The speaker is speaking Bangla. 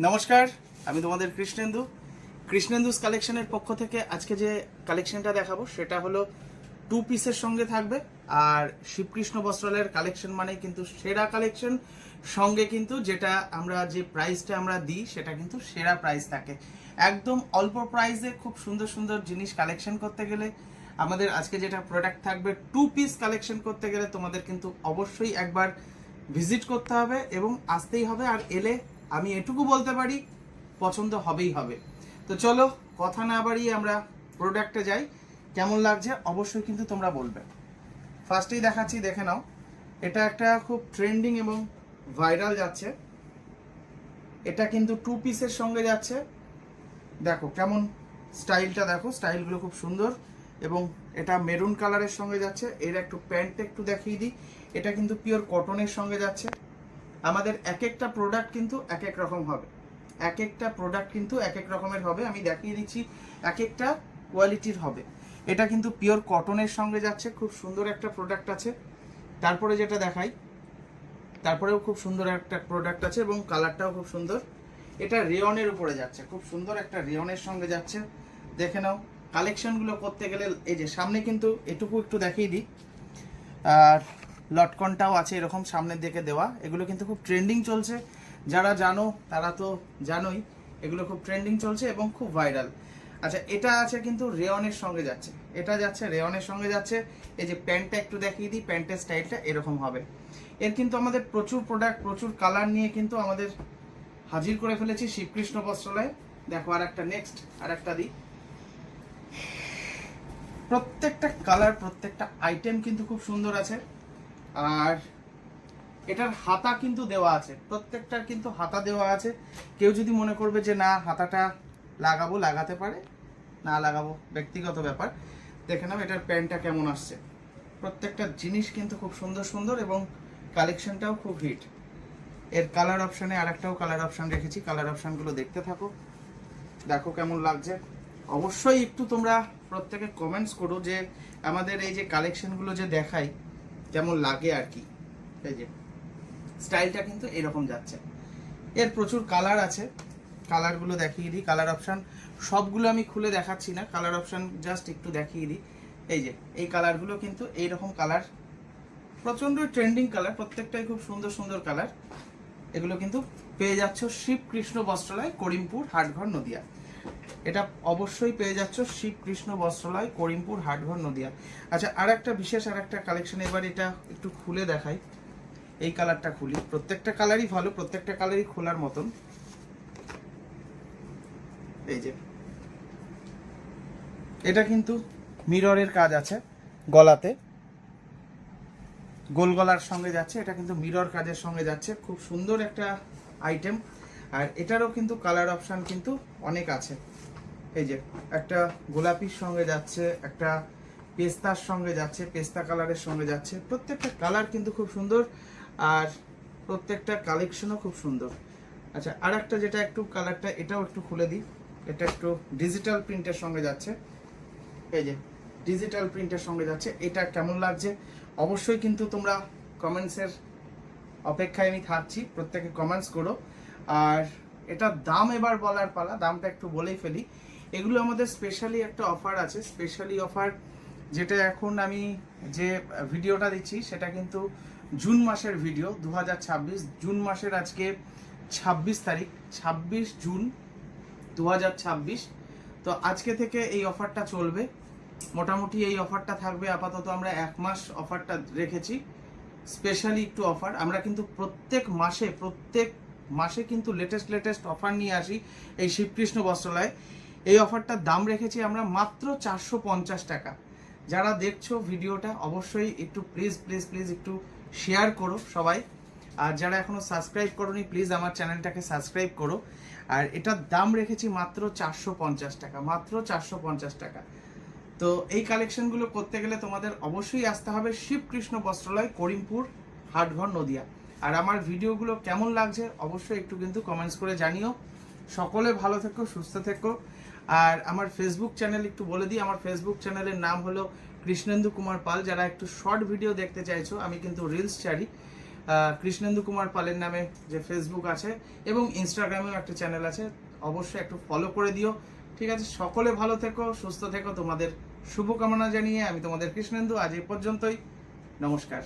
নমস্কার, আমি তোমাদের কৃষ্ণেন্দুস কালেকশনের পক্ষ থেকে আজকে যে কালেকশনটা দেখাবো সেটা হলো 2 পিসের সঙ্গে থাকবে। আর শিবকৃষ্ণ বস্ত্রালয়ের কালেকশন মানে কিন্তু সেরা কালেকশন, সঙ্গে কিন্তু যেটা আমরা যে প্রাইসটা আমরা দিই সেটা কিন্তু সেরা প্রাইস থাকে। একদম অল্প প্রাইসে খুব সুন্দর সুন্দর জিনিস কালেকশন করতে গেলে আমাদের আজকে যেটা প্রোডাক্ট থাকবে 2 পিস কালেকশন করতে গেলে তোমাদের কিন্তু অবশ্যই একবার ভিজিট করতে হবে এবং আসতেই হবে। আর এলে আমি এটুকু বলতে পারি পছন্দ হবেই হবে। তো চলো কথা না বাড়িয়ে আমরা প্রোডাক্টে যাই। কেমন লাগছে অবশ্যই কিন্তু তোমরা বলবে। ফার্স্টেই দেখাচ্ছি, দেখে নাও। এটা একটা খুব ট্রেন্ডিং এবং ভাইরাল যাচ্ছে। এটা কিন্তু 2 পিসের সঙ্গে যাচ্ছে। দেখো কেমন স্টাইলটা, দেখো স্টাইলগুলো খুব সুন্দর এবং এটা মেরুন কালারের সঙ্গে যাচ্ছে। এর একটু প্যান্টটা একটু দেখিয়ে দিই। এটা কিন্তু পিওর কটনের সঙ্গে যাচ্ছে। আমাদের এক একটা প্রোডাক্ট কিন্তু এক এক রকম হবে, এক একটা প্রোডাক্ট কিন্তু এক এক রকমের হবে। আমি দেখিয়ে দিচ্ছি এক একটা কোয়ালিটির হবে। এটা কিন্তু পিওর কটনের সঙ্গে যাচ্ছে, খুব সুন্দর একটা প্রোডাক্ট আছে। তারপরে যেটা দেখাই, তারপরেও খুব সুন্দর একটা প্রোডাক্ট আছে এবং কালারটাও খুব সুন্দর। এটা রেয়নের উপরে যাচ্ছে, খুব সুন্দর একটা রেয়নের সঙ্গে যাচ্ছে। দেখে নাও কালেকশনগুলো করতে গেলে এই যে সামনে কিন্তু এটুকু একটু দেখিয়ে দিই। আর লটকনটাও আছে এরকম সামনের দিকে দেওয়া। এগুলো কিন্তু খুব ট্রেন্ডিং চলছে, যারা জানো তারা তো জানোই, এগুলো খুব ট্রেন্ডিং চলছে এবং খুব ভাইরাল। আচ্ছা, এটা আছে কিন্তু রেয়নের সঙ্গে যাচ্ছে, এটা যাচ্ছে রেয়নের সঙ্গে যাচ্ছে। এই যে প্যান্টটা একটু দেখিয়ে দিই, প্যান্টের স্টাইলটা এরকম হবে। এর কিন্তু আমাদের প্রচুর প্রোডাক্ট, প্রচুর কালার নিয়ে কিন্তু আমাদের হাজির করে ফেলেছি শিবকৃষ্ণ বস্ত্রালয়ে। দেখো আর একটা নেক্সট আর একটা দিই। প্রত্যেকটা কালার, প্রত্যেকটা আইটেম কিন্তু খুব সুন্দর আছে। আর এটার হাতা কিন্তু দেওয়া আছে, প্রত্যেকটার কিন্তু হাতা দেওয়া আছে। কেউ যদি মনে করবে যে না হাতাটা লাগাবো, লাগাতে পারে, না লাগাবো ব্যক্তিগত ব্যাপার। দেখে নাও এটার প্যান্টটা কেমন আসছে। প্রত্যেকটা জিনিস কিন্তু খুব সুন্দর সুন্দর এবং কালেকশনটাও খুব হিট। এর কালার অপশানে আরেকটাও কালার অপশান রেখেছি, কালার অপশানগুলো দেখতে থাকো। দেখো কেমন লাগছে। অবশ্যই একটু তোমরা প্রত্যেকে কমেন্টস করো যে আমাদের এই যে কালেকশনগুলো যে দেখাই কেমন লাগে আর কি। এই যে স্টাইলটা কিন্তু এরকম যাচ্ছে। এর প্রচুর কালার আছে, কালারগুলো দেখিয়ে দিই। কালার অপশান সবগুলো আমি খুলে দেখাচ্ছি না, কালার অপশান জাস্ট একটু দেখিয়ে দিই। এই যে এই কালারগুলো কিন্তু এইরকম কালার, প্রচণ্ড ট্রেন্ডিং কালার, প্রত্যেকটাই খুব সুন্দর সুন্দর কালার। এগুলো কিন্তু পেয়ে যাচ্ছ শিবকৃষ্ণ বস্ত্রালয়, করিমপুর, হাটঘর, নদিয়া। এটা অবশ্যই পেয়ে যাচ্ছ শিবকৃষ্ণ বস্ত্রালয়, করিমপুর, হাটঘর, নদিয়া। আচ্ছা, আর একটা বিশেষ আর একটা কালেকশন, এবার এটা একটু খুলে দেখাই। এই কালারটা খুলি, প্রত্যেকটা কালারই ভালো, প্রত্যেকটা কালারই খোলার মতন। এই যে এটা কিন্তু মিররের কাজ আছে গলাতে, গোল গলার সঙ্গে যাচ্ছে। এটা কিন্তু মিরর কাজের সঙ্গে যাচ্ছে, খুব সুন্দর একটা আইটেম। আর এটারও কিন্তু কালার অপশান কিন্তু অনেক আছে। এই যে একটা গোলাপির সঙ্গে যাচ্ছে, একটা পেস্তার সঙ্গে যাচ্ছে, পেস্তা কালারের সঙ্গে যাচ্ছে। প্রত্যেকটা কালার কিন্তু খুব সুন্দর আর প্রত্যেকটা কালেকশনও খুব সুন্দর। আচ্ছা, আর একটা যেটা একটু কালারটা এটাও একটু খুলে দিই। এটা একটু ডিজিটাল প্রিন্টের সঙ্গে যাচ্ছে। এই যে ডিজিটাল প্রিন্টের সঙ্গে যাচ্ছে। এটা কেমন লাগছে অবশ্যই কিন্তু তোমরা কমেন্টসের অপেক্ষায় আমি থাকছি, প্রত্যেকে কমেন্টস করো। আর এটার দাম এবার বলার পালা, দামটা একটু বলেই ফেলি। এগুলো আমাদের স্পেশালি একটা অফার আছে, স্পেশালি অফার যেটা এখন আমি যে ভিডিওটা দিচ্ছি সেটা কিন্তু জুন মাসের ভিডিও, 2026 জুন মাসের আজকে 26 তারিখ, 26 জুন 2026। তো আজকে থেকে এই অফারটা চলবে। মোটামুটি এই অফারটা থাকবে আপাতত, আমরা 1 মাস অফারটা রেখেছি। স্পেশালি একটু অফার, আমরা কিন্তু প্রত্যেক মাসে কিন্তু লেটেস্ট অফার নিয়ে আসি এই শিবকৃষ্ণ বস্ত্রালয়ে। এই অফারটার দাম রেখেছি আমরা মাত্র 450 টাকা। যারা দেখছো ভিডিওটা অবশ্যই একটু প্লিজ একটু শেয়ার করো সবাই। আর যারা এখনো সাবস্ক্রাইব করোনি প্লিজ আমার চ্যানেলটাকে সাবস্ক্রাইব করো। আর এটার দাম রেখেছি মাত্র 450 টাকা, মাত্র 450 টাকা। তো এই কালেকশনগুলো করতে গেলে তোমাদের অবশ্যই আসতে হবে শিবকৃষ্ণ বস্ত্রালয়, করিমপুর, হাটঘর, নদিয়া। আর আমার ভিডিওগুলো কেমন লাগছে অবশ্যই একটু কিন্তু কমেন্টস করে জানিও। সকলে ভালো থেকো, সুস্থ থেকো। আর আমার ফেসবুক চ্যানেল একটু বলে দিই, আমার ফেসবুক চ্যানেলের নাম হলো কৃষ্ণেন্দু কুমার পাল। যারা একটু শর্ট ভিডিও দেখতে চাইছো, আমি কিন্তু রিলস ছাড়ি, কৃষ্ণেন্দু কুমার পালের নামে যে ফেসবুক আছে এবং ইনস্টাগ্রামেও একটা চ্যানেল আছে, অবশ্যই একটু ফলো করে দিও। ঠিক আছে, সকলে ভালো থেকো, সুস্থ থেকো, তোমাদের শুভকামনা জানিয়ে আমি তোমাদের কৃষ্ণেন্দু আজ এই পর্যন্তই। নমস্কার।